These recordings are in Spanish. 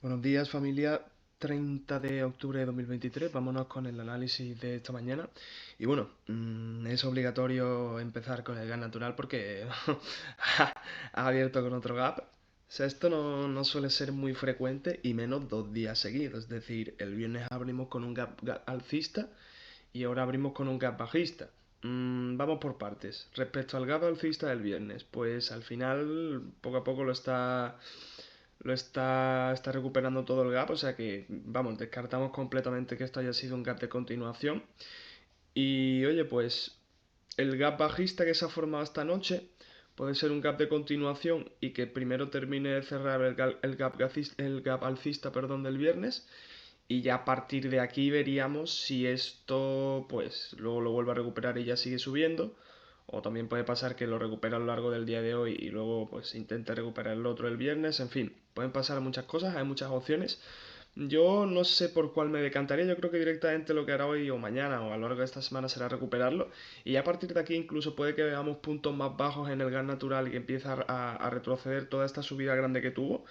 Buenos días familia, 30 de octubre de 2023, vámonos con el análisis de esta mañana. Y bueno, es obligatorio empezar con el gas natural porque ha abierto con otro gap. O sea, esto no suele ser muy frecuente y menos 2 días seguidos. Es decir, el viernes abrimos con un gap alcista y ahora abrimos con un gap bajista. Vamos por partes. Respecto al gap alcista del viernes, pues al final poco a poco está recuperando todo el gap, o sea que, vamos, descartamos completamente que esto haya sido un gap de continuación. Y oye, pues el gap bajista que se ha formado esta noche puede ser un gap de continuación y que primero termine de cerrar el gap alcista, perdón, del viernes. Y ya a partir de aquí veríamos si esto, pues, luego lo vuelve a recuperar y ya sigue subiendo. O también puede pasar que lo recupera a lo largo del día de hoy y luego, pues, intente recuperar el otro el viernes. En fin, pueden pasar muchas cosas, hay muchas opciones. Yo no sé por cuál me decantaría, yo creo que directamente lo que hará hoy o mañana o a lo largo de esta semana será recuperarlo y a partir de aquí incluso puede que veamos puntos más bajos en el gas natural y que empiece a retroceder toda esta subida grande que tuvo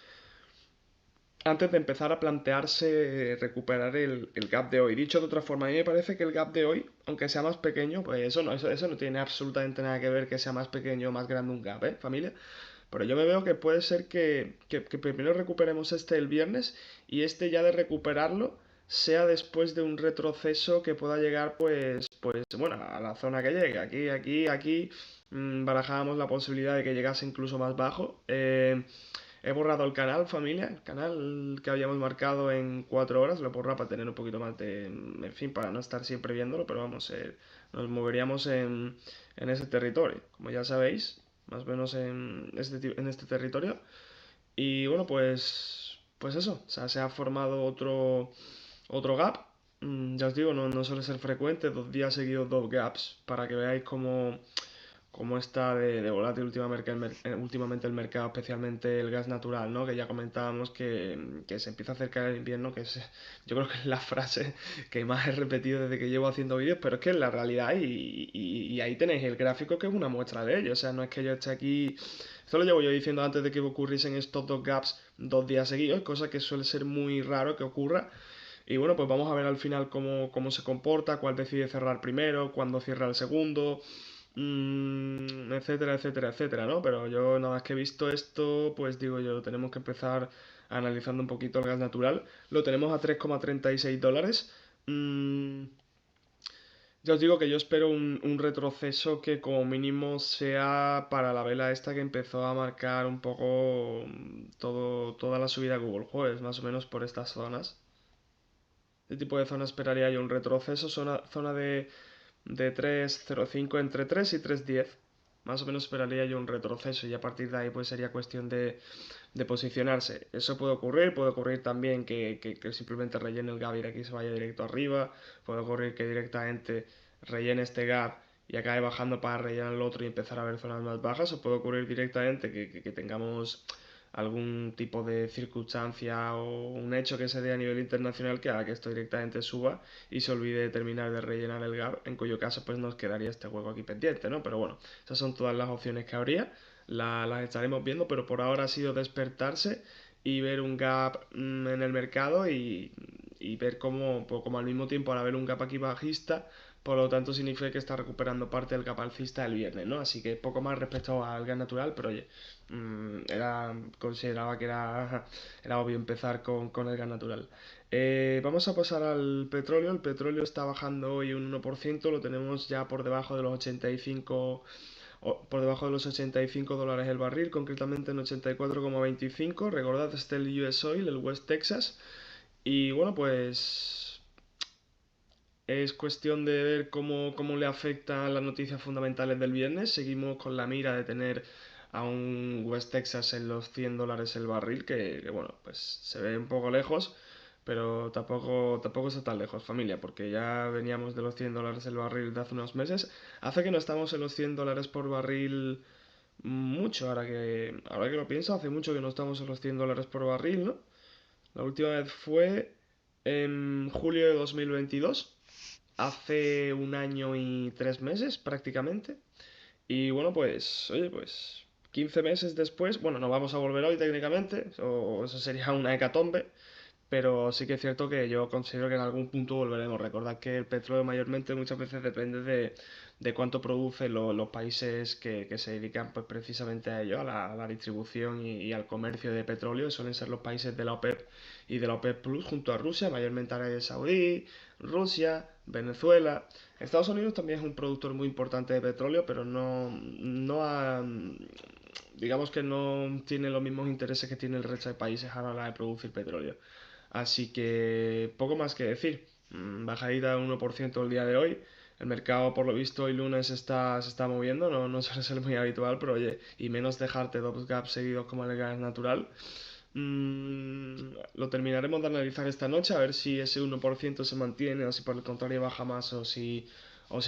antes de empezar a plantearse recuperar el gap de hoy. Dicho de otra forma, a mí me parece que el gap de hoy, aunque sea más pequeño, pues eso no tiene absolutamente nada que ver que sea más pequeño o más grande un gap, ¿eh, familia? Pero yo me veo que puede ser que primero recuperemos este el viernes y este ya de recuperarlo sea después de un retroceso que pueda llegar pues bueno, a la zona que llegue. Aquí barajábamos la posibilidad de que llegase incluso más bajo. He borrado el canal, familia, el canal que habíamos marcado en 4 horas, lo he borrado para tener un poquito más de, en fin, para no estar siempre viéndolo, pero vamos, nos moveríamos en ese territorio, como ya sabéis, más o menos en este territorio. Y bueno, pues eso, o sea, se ha formado otro gap. Ya os digo, no suele ser frecuente, 2 días seguidos, dos gaps, para que veáis cómo está de volátil últimamente el mercado, especialmente el gas natural, ¿no? Que ya comentábamos que se empieza a acercar el invierno, yo creo que es la frase que más he repetido desde que llevo haciendo vídeos, pero es que es la realidad y ahí tenéis el gráfico que es una muestra de ello. O sea, no es que yo esté aquí. Esto lo llevo yo diciendo antes de que ocurriesen estos dos gaps 2 días seguidos, cosa que suele ser muy raro que ocurra. Y bueno, pues vamos a ver al final cómo se comporta, cuál decide cerrar primero, cuándo cierra el segundo, etcétera, etcétera, etcétera, ¿no? Pero yo nada más que he visto esto, pues digo yo, tenemos que empezar analizando un poquito el gas natural. Lo tenemos a 3,36 dólares. Mm, ya os digo que yo espero un retroceso que como mínimo sea para la vela esta que empezó a marcar un poco toda la subida que hubo el jueves, más o menos por estas zonas. Este tipo de zona esperaría yo un retroceso, zona de 3,05 entre 3 y 3,10. Más o menos esperaría yo un retroceso y a partir de ahí pues sería cuestión de posicionarse. Eso puede ocurrir también que simplemente rellene el gap y de aquí se vaya directo arriba, puede ocurrir que directamente rellene este gap y acabe bajando para rellenar el otro y empezar a ver zonas más bajas, o puede ocurrir directamente que tengamos algún tipo de circunstancia o un hecho que se dé a nivel internacional que haga que esto directamente suba y se olvide de terminar de rellenar el gap, en cuyo caso pues nos quedaría este juego aquí pendiente, ¿no? Pero bueno, esas son todas las opciones que habría, las estaremos viendo, pero por ahora ha sido despertarse y ver un gap en el mercado y ver cómo, pues, como al mismo tiempo al haber un gap aquí bajista, por lo tanto significa que está recuperando parte del gap alcista el viernes, ¿no? Así que poco más respecto al gas natural, pero oye, consideraba que era obvio empezar con el gas natural. Vamos a pasar al petróleo. El petróleo está bajando hoy un 1%, lo tenemos ya por debajo de los 85, por debajo de los 85 dólares el barril, concretamente en 84,25. Recordad, este es el US Oil, el West Texas. Y bueno, pues es cuestión de ver cómo le afectan las noticias fundamentales del viernes. Seguimos con la mira de tener a un West Texas en los 100 dólares el barril, que bueno, pues se ve un poco lejos, pero tampoco está tan lejos, familia, porque ya veníamos de los 100 dólares el barril de hace unos meses. Hace que no estamos en los 100 dólares por barril mucho, ahora que lo pienso, hace mucho que no estamos en los 100 dólares por barril, ¿no? La última vez fue en julio de 2022, hace 1 año y 3 meses prácticamente. Y bueno, pues, oye, pues 15 meses después, bueno, no vamos a volver hoy técnicamente, o eso sería una hecatombe, pero sí que es cierto que yo considero que en algún punto volveremos. Recordad que el petróleo mayormente muchas veces depende de cuánto producen los países que se dedican pues precisamente a ello, a la distribución y al comercio de petróleo. Suelen ser los países de la OPEP y de la OPEP Plus junto a Rusia, mayormente Arabia Saudí, Rusia, Venezuela. Estados Unidos también es un productor muy importante de petróleo, pero digamos que no tiene los mismos intereses que tiene el resto de países a la hora de producir petróleo. Así que poco más que decir. Bajadita de 1% el día de hoy. El mercado, por lo visto, hoy lunes se está moviendo, no suele ser muy habitual, pero oye, y menos dejarte dos gaps seguidos como el gas natural. Lo terminaremos de analizar esta noche, a ver si ese 1% se mantiene o si por el contrario baja más o se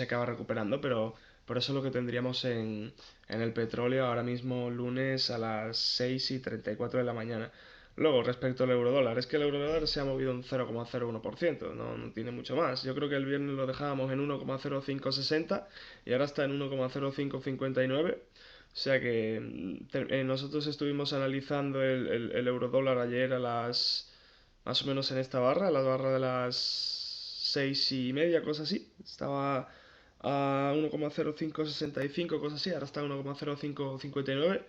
acaba recuperando, pero por eso es lo que tendríamos en el petróleo ahora mismo lunes a las 6:34 de la mañana. Luego, respecto al eurodólar, es que el eurodólar se ha movido un 0,01%, no tiene mucho más. Yo creo que el viernes lo dejábamos en 1,0560 y ahora está en 1,0559. O sea que nosotros estuvimos analizando el eurodólar ayer a más o menos en esta barra, la barra de las 6:30, cosas así. Estaba a 1,0565, cosas así, ahora está a 1,0559.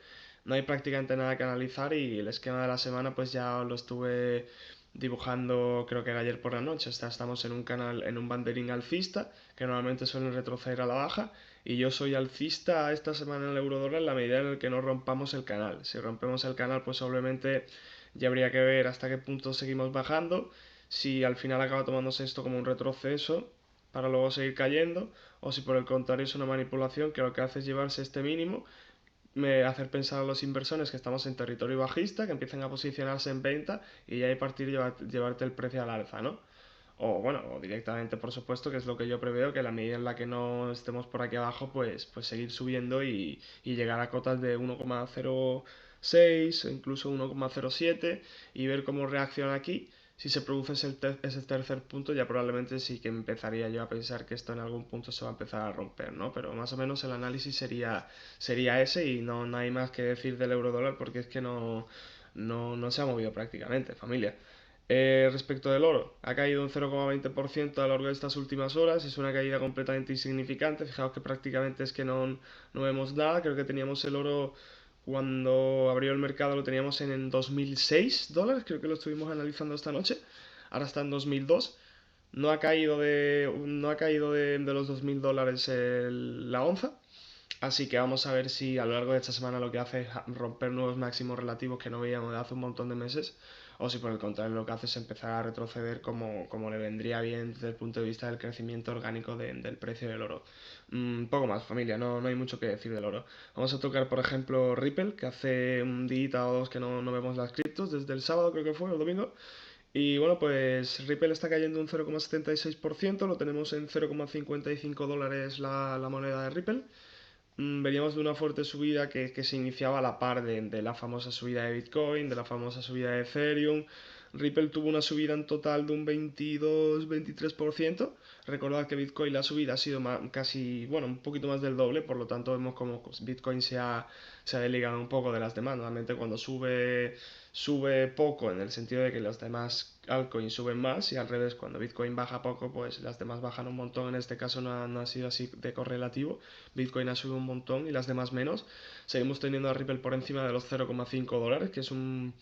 No hay prácticamente nada que analizar y el esquema de la semana pues ya lo estuve dibujando, creo que era ayer por la noche. Estamos en un canal, en un banderín alcista, que normalmente suelen retroceder a la baja, y yo soy alcista esta semana en el eurodólar en la medida en la que no rompamos el canal. Si rompemos el canal, pues obviamente ya habría que ver hasta qué punto seguimos bajando, si al final acaba tomándose esto como un retroceso para luego seguir cayendo, o si por el contrario es una manipulación que lo que hace es llevarse este mínimo, hacer pensar a los inversores que estamos en territorio bajista, que empiecen a posicionarse en venta y ya a partir llevarte el precio al alza, ¿no? O bueno, o directamente, por supuesto, que es lo que yo preveo, que la medida en la que no estemos por aquí abajo, pues seguir subiendo y llegar a cotas de 1,06 o incluso 1,07 y ver cómo reacciona aquí. Si se produce ese tercer punto, ya probablemente sí que empezaría yo a pensar que esto en algún punto se va a empezar a romper, ¿no? Pero más o menos el análisis sería ese y no hay más que decir del eurodólar porque es que no se ha movido prácticamente, familia. Respecto del oro, ha caído un 0,20% a lo largo de estas últimas horas, es una caída completamente insignificante, fijaos que prácticamente es que no vemos nada, creo que teníamos el oro cuando abrió el mercado, lo teníamos en 2006 dólares, creo que lo estuvimos analizando esta noche, ahora está en 2002, no ha caído de los 2000 dólares la onza, así que vamos a ver si a lo largo de esta semana lo que hace es romper nuevos máximos relativos que no veíamos de hace un montón de meses, o si por el contrario lo que hace es empezar a retroceder como le vendría bien desde el punto de vista del crecimiento orgánico del precio del oro. Poco más, familia, no hay mucho que decir del oro. Vamos a tocar, por ejemplo, Ripple, que hace un día o dos que no vemos las criptos, desde el sábado creo que fue, o el domingo. Y bueno, pues Ripple está cayendo un 0,76%, lo tenemos en 0,55 dólares la moneda de Ripple. Veníamos de una fuerte subida que se iniciaba a la par de la famosa subida de Bitcoin, de la famosa subida de Ethereum. Ripple tuvo una subida en total de un 22-23%. Recordad que Bitcoin la subida ha sido casi, bueno, un poquito más del doble, por lo tanto vemos como Bitcoin se ha desligado un poco de las demás. Normalmente cuando sube poco en el sentido de que los demás altcoins suben más y al revés, cuando Bitcoin baja poco, pues las demás bajan un montón. En este caso no ha sido así de correlativo. Bitcoin ha subido un montón y las demás menos. Seguimos teniendo a Ripple por encima de los 0,5 dólares, que es una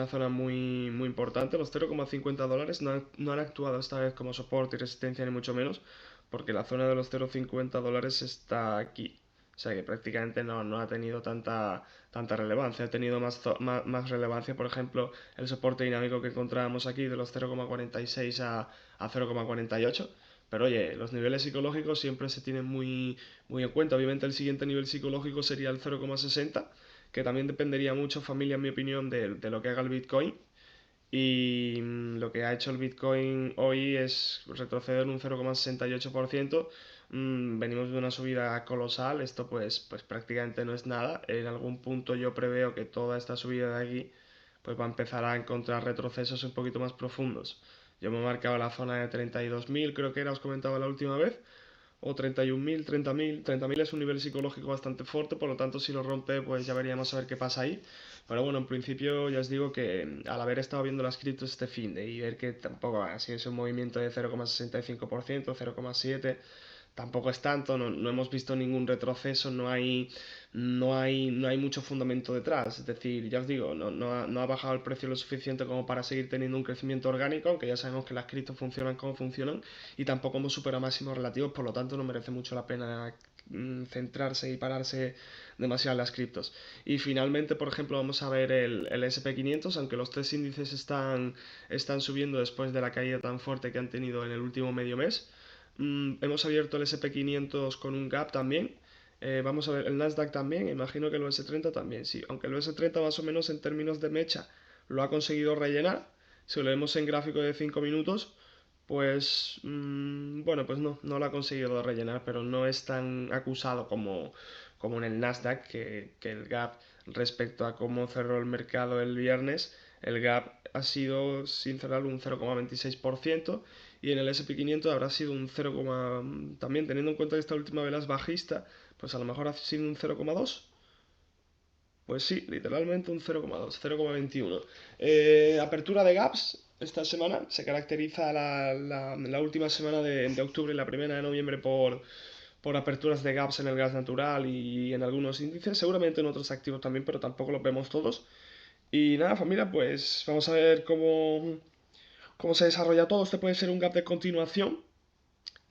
zona muy importante. Los 0,50 dólares no han actuado esta vez como soporte y resistencia ni mucho menos, porque la zona de los 0,50 dólares está aquí. O sea que prácticamente no ha tenido tanta relevancia. Ha tenido más relevancia, por ejemplo, el soporte dinámico que encontrábamos aquí de los 0,46 a 0,48. Pero oye, los niveles psicológicos siempre se tienen muy en cuenta. Obviamente el siguiente nivel psicológico sería el 0,60, que también dependería mucho, familia, en mi opinión, de lo que haga el Bitcoin. Y lo que ha hecho el Bitcoin hoy es retroceder un 0,68%. Venimos de una subida colosal, esto pues prácticamente no es nada. En algún punto yo preveo que toda esta subida de aquí pues va a empezar a encontrar retrocesos un poquito más profundos. Yo me he marcado la zona de 32.000, creo que era, os comentaba la última vez. o 31.000, 30.000. 30.000 es un nivel psicológico bastante fuerte, por lo tanto si lo rompe pues ya veríamos a ver qué pasa ahí. Pero bueno, en principio ya os digo que al haber estado viendo las criptos este finde y ver que tampoco ha sido un movimiento de 0,65%, 0,7%, tampoco es tanto, no hemos visto ningún retroceso, no hay mucho fundamento detrás. Es decir, ya os digo, no ha bajado el precio lo suficiente como para seguir teniendo un crecimiento orgánico, aunque ya sabemos que las criptos funcionan como funcionan, y tampoco hemos superado máximos relativos, por lo tanto no merece mucho la pena centrarse y pararse demasiado en las criptos. Y finalmente, por ejemplo, vamos a ver el SP500, aunque los tres índices están subiendo después de la caída tan fuerte que han tenido en el último medio mes. Hemos abierto el SP500 con un gap también. Vamos a ver el Nasdaq también, imagino que el US30 también, sí. Aunque el US30 más o menos en términos de mecha lo ha conseguido rellenar. Si lo vemos en gráfico de 5 minutos, pues bueno, pues no lo ha conseguido rellenar, pero no es tan acusado como en el Nasdaq, que el gap respecto a cómo cerró el mercado el viernes, el gap ha sido, sin cerrar, un 0,26%, y en el SP500 habrá sido un 0, también teniendo en cuenta que esta última vela es bajista, pues a lo mejor ha sido un 0,2. Pues sí, literalmente un 0,2, 0,21. Apertura de gaps esta semana. Se caracteriza la última semana de octubre y la primera de noviembre por aperturas de gaps en el gas natural y en algunos índices. Seguramente en otros activos también, pero tampoco los vemos todos. Y nada, familia, pues vamos a ver cómo se desarrolla todo. Este puede ser un gap de continuación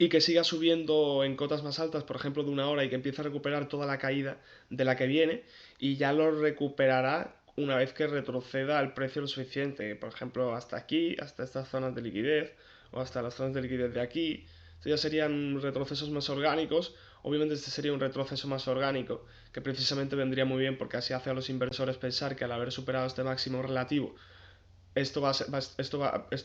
y que siga subiendo en cotas más altas, por ejemplo, de una hora, y que empiece a recuperar toda la caída de la que viene, y ya lo recuperará una vez que retroceda el precio lo suficiente, por ejemplo, hasta aquí, hasta estas zonas de liquidez, o hasta las zonas de liquidez de aquí. Estos ya serían retrocesos más orgánicos. Obviamente este sería un retroceso más orgánico, que precisamente vendría muy bien porque así hace a los inversores pensar que al haber superado este máximo relativo, esto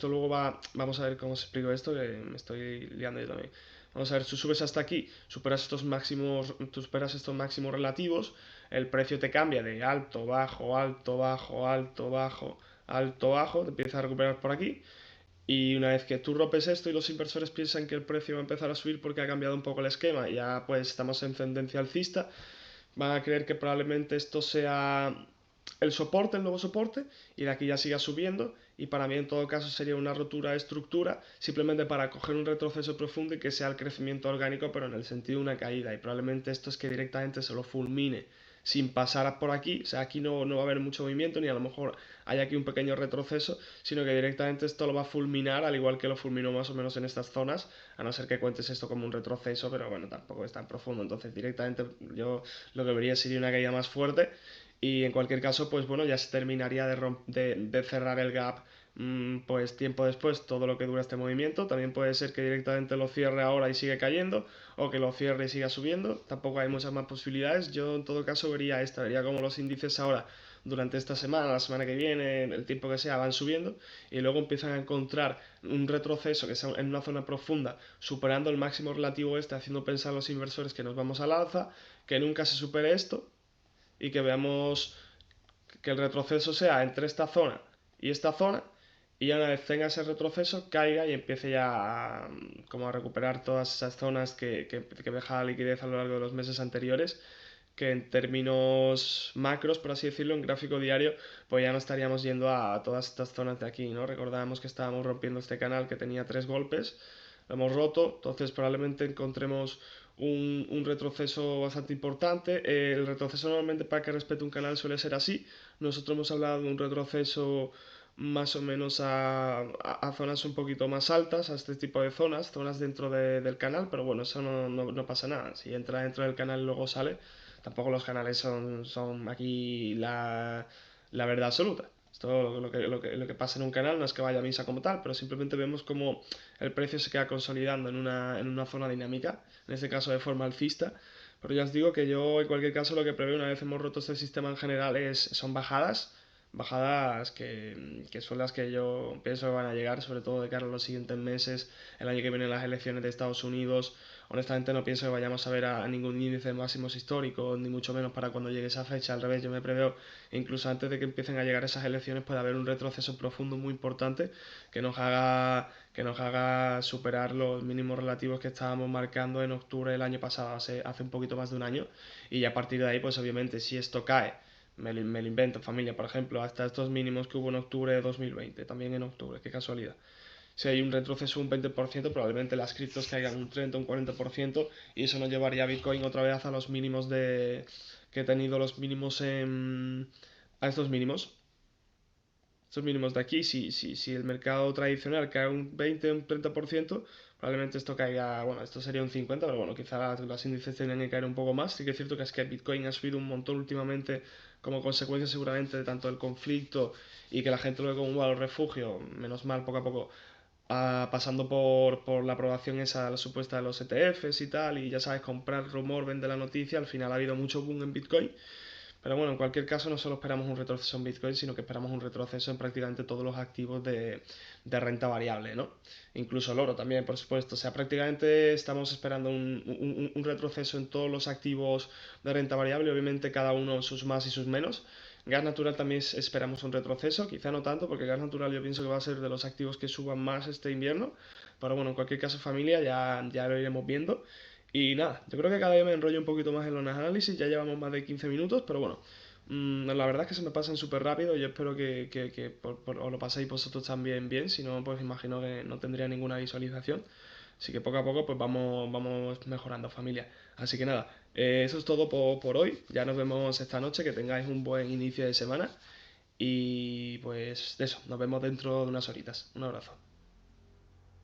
luego vamos a ver cómo se explico esto, que me estoy liando yo también. Vamos a ver, tú subes hasta aquí, superas estos máximos relativos, el precio te cambia de alto, bajo, alto, bajo, alto, bajo, alto, bajo, te empieza a recuperar por aquí, y una vez que tú rompes esto y los inversores piensan que el precio va a empezar a subir porque ha cambiado un poco el esquema, y ya pues estamos en tendencia alcista, van a creer que probablemente esto sea el soporte, el nuevo soporte, y de aquí ya siga subiendo. Y para mí en todo caso sería una rotura de estructura, simplemente para coger un retroceso profundo y que sea el crecimiento orgánico, pero en el sentido de una caída. Y probablemente esto es que directamente se lo fulmine sin pasar por aquí. O sea, aquí no va a haber mucho movimiento, ni a lo mejor hay aquí un pequeño retroceso, sino que directamente esto lo va a fulminar, al igual que lo fulminó más o menos en estas zonas, a no ser que cuentes esto como un retroceso, pero bueno, tampoco es tan profundo. Entonces directamente yo lo que vería sería una caída más fuerte, y en cualquier caso, pues bueno, ya se terminaría de cerrar el gap pues tiempo después, todo lo que dura este movimiento. También puede ser que directamente lo cierre ahora y sigue cayendo, o que lo cierre y siga subiendo. Tampoco hay muchas más posibilidades. Yo en todo caso vería como los índices ahora, durante esta semana, la semana que viene, el tiempo que sea, van subiendo, y luego empiezan a encontrar un retroceso que sea en una zona profunda, superando el máximo relativo este, haciendo pensar a los inversores que nos vamos al alza, que nunca se supere esto, y que veamos que el retroceso sea entre esta zona y esta zona, y una vez tenga ese retroceso caiga y empiece ya como a recuperar todas esas zonas que deja la liquidez a lo largo de los meses anteriores, que en términos macros, por así decirlo, en gráfico diario, pues ya no estaríamos yendo a todas estas zonas de aquí, ¿no? Recordábamos que estábamos rompiendo este canal que tenía 3 golpes, lo hemos roto, entonces probablemente encontremos un retroceso bastante importante. El retroceso normalmente, para que respete un canal, suele ser así. Nosotros hemos hablado de un retroceso más o menos a zonas un poquito más altas, a este tipo de zonas dentro del canal, pero bueno, eso no pasa nada. Si entra dentro del canal y luego sale, tampoco los canales son aquí la verdad absoluta. Esto lo que pasa en un canal no es que vaya a misa como tal, pero simplemente vemos como el precio se queda consolidando en una zona dinámica, en este caso de forma alcista. Pero ya os digo que yo en cualquier caso lo que preveo una vez hemos roto este sistema en general son bajadas, bajadas que son las que yo pienso que van a llegar, sobre todo de cara a los siguientes meses, el año que viene las elecciones de Estados Unidos. Honestamente no pienso que vayamos a ver a ningún índice de máximos históricos, ni mucho menos para cuando llegue esa fecha. Al revés, yo me preveo, incluso antes de que empiecen a llegar esas elecciones, puede haber un retroceso profundo muy importante que nos haga superar los mínimos relativos que estábamos marcando en octubre del año pasado, hace un poquito más de un año. Y a partir de ahí, pues obviamente, si esto cae, me lo invento, familia, por ejemplo, hasta estos mínimos que hubo en octubre de 2020, también en octubre, qué casualidad. Si hay un retroceso un 20%, probablemente las criptos caigan un 30, un 40%, y eso nos llevaría a Bitcoin otra vez a los mínimos que he tenido los mínimos a estos mínimos de aquí. Si el mercado tradicional cae un 20, un 30%, probablemente esto caiga, bueno, esto sería un 50%, pero bueno, quizá los índices tienen que caer un poco más. Sí que es cierto que es que Bitcoin ha subido un montón últimamente como consecuencia seguramente de tanto el conflicto y que la gente lo ve como un valor refugio, menos mal, poco a poco, pasando por la aprobación esa, la supuesta de los ETFs y tal, y ya sabes, comprar rumor, vende la noticia, al final ha habido mucho boom en Bitcoin. Pero bueno, en cualquier caso no solo esperamos un retroceso en Bitcoin, sino que esperamos un retroceso en prácticamente todos los activos de renta variable, ¿no? Incluso el oro también, por supuesto. O sea, prácticamente estamos esperando un retroceso en todos los activos de renta variable, obviamente cada uno sus más y sus menos. Gas natural también esperamos un retroceso, quizá no tanto, porque gas natural yo pienso que va a ser de los activos que suban más este invierno. Pero bueno, en cualquier caso, familia, ya lo iremos viendo. Y nada, yo creo que cada día me enrollo un poquito más en los análisis, ya llevamos más de 15 minutos, pero bueno, la verdad es que se me pasan súper rápido, yo espero que os lo paséis vosotros también bien, si no, pues imagino que no tendría ninguna visualización. Así que poco a poco pues vamos mejorando, familia. Así que nada, eso es todo por hoy, ya nos vemos esta noche, que tengáis un buen inicio de semana y pues eso, nos vemos dentro de unas horitas. Un abrazo.